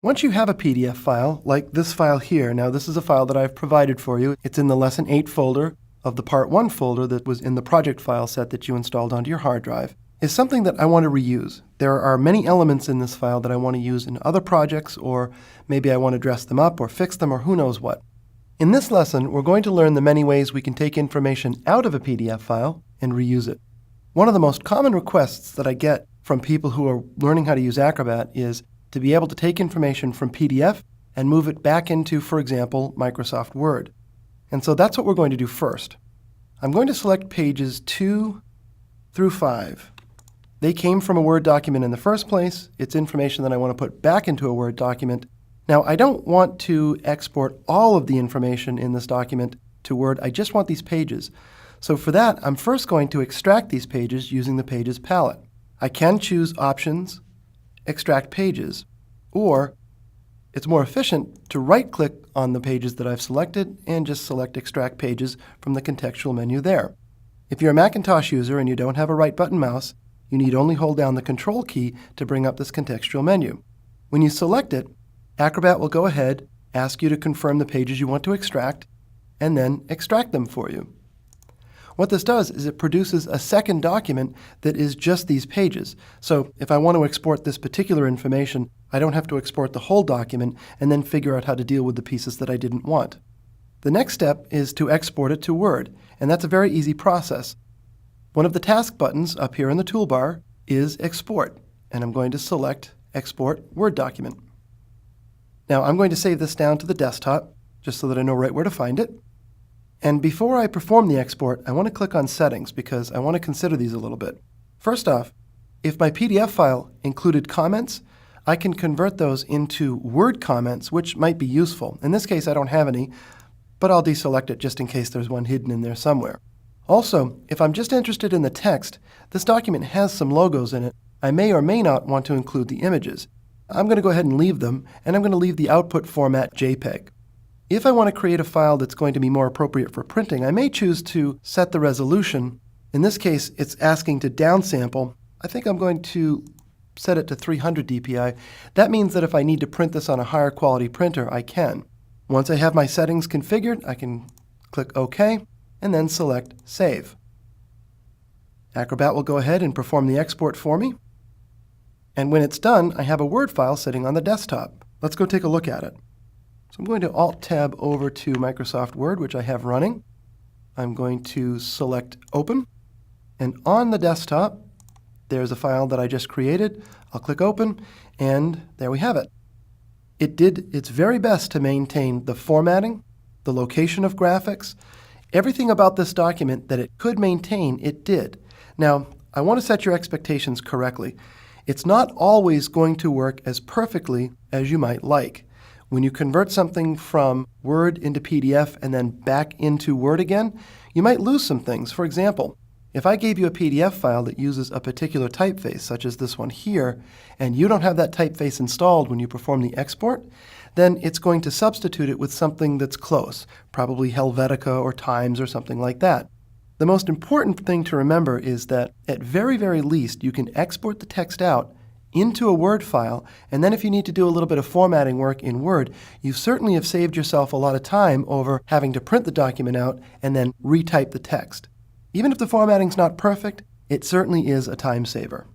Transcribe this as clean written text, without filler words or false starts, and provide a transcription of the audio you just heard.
Once you have a PDF file, like this file here, now this is a file that I've provided for you. It's in the Lesson 8 folder of the Part 1 folder that was in the project file set that you installed onto your hard drive, is something that I want to reuse. There are many elements in this file that I want to use in other projects, or maybe I want to dress them up or fix them or who knows what. In this lesson, we're going to learn the many ways we can take information out of a PDF file and reuse it. One of the most common requests that I get from people who are learning how to use Acrobat is to be able to take information from PDF and move it back into, for example, Microsoft Word. And so that's what we're going to do first. I'm going to select pages 2 through 5. They came from a Word document in the first place. It's information that I want to put back into a Word document. Now, I don't want to export all of the information in this document to Word. I just want these pages. So for that, I'm first going to extract these pages using the Pages palette. I can choose Options, Extract Pages, or it's more efficient to right-click on the pages that I've selected and just select Extract Pages from the contextual menu there. If you're a Macintosh user and you don't have a right-button mouse, you need only hold down the Control key to bring up this contextual menu. When you select it, Acrobat will go ahead, ask you to confirm the pages you want to extract, and then extract them for you. What this does is it produces a second document that is just these pages. So if I want to export this particular information, I don't have to export the whole document and then figure out how to deal with the pieces that I didn't want. The next step is to export it to Word, and that's a very easy process. One of the task buttons up here in the toolbar is Export, and I'm going to select Export Word Document. Now I'm going to save this down to the desktop, just so that I know right where to find it. And before I perform the export, I want to click on Settings because I want to consider these a little bit. First off, if my PDF file included comments, I can convert those into Word comments, which might be useful. In this case, I don't have any, but I'll deselect it just in case there's one hidden in there somewhere. Also, if I'm just interested in the text, this document has some logos in it. I may or may not want to include the images. I'm going to go ahead and leave them, and I'm going to leave the output format JPEG. If I want to create a file that's going to be more appropriate for printing, I may choose to set the resolution. In this case, it's asking to downsample. I think I'm going to set it to 300 dpi. That means that if I need to print this on a higher quality printer, I can. Once I have my settings configured, I can click OK and then select Save. Acrobat will go ahead and perform the export for me. And when it's done, I have a Word file sitting on the desktop. Let's go take a look at it. So I'm going to Alt-Tab over to Microsoft Word, which I have running. I'm going to select Open. And on the desktop, there's a file that I just created. I'll click Open, and there we have it. It did its very best to maintain the formatting, the location of graphics, everything about this document that it could maintain, it did. Now, I want to set your expectations correctly. It's not always going to work as perfectly as you might like. When you convert something from Word into PDF and then back into Word again, you might lose some things. For example, if I gave you a PDF file that uses a particular typeface, such as this one here, and you don't have that typeface installed when you perform the export, then it's going to substitute it with something that's close, probably Helvetica or Times or something like that. The most important thing to remember is that at very, very least, you can export the text out into a Word file, and then if you need to do a little bit of formatting work in Word, you certainly have saved yourself a lot of time over having to print the document out and then retype the text. Even if the formatting's not perfect, it certainly is a time saver.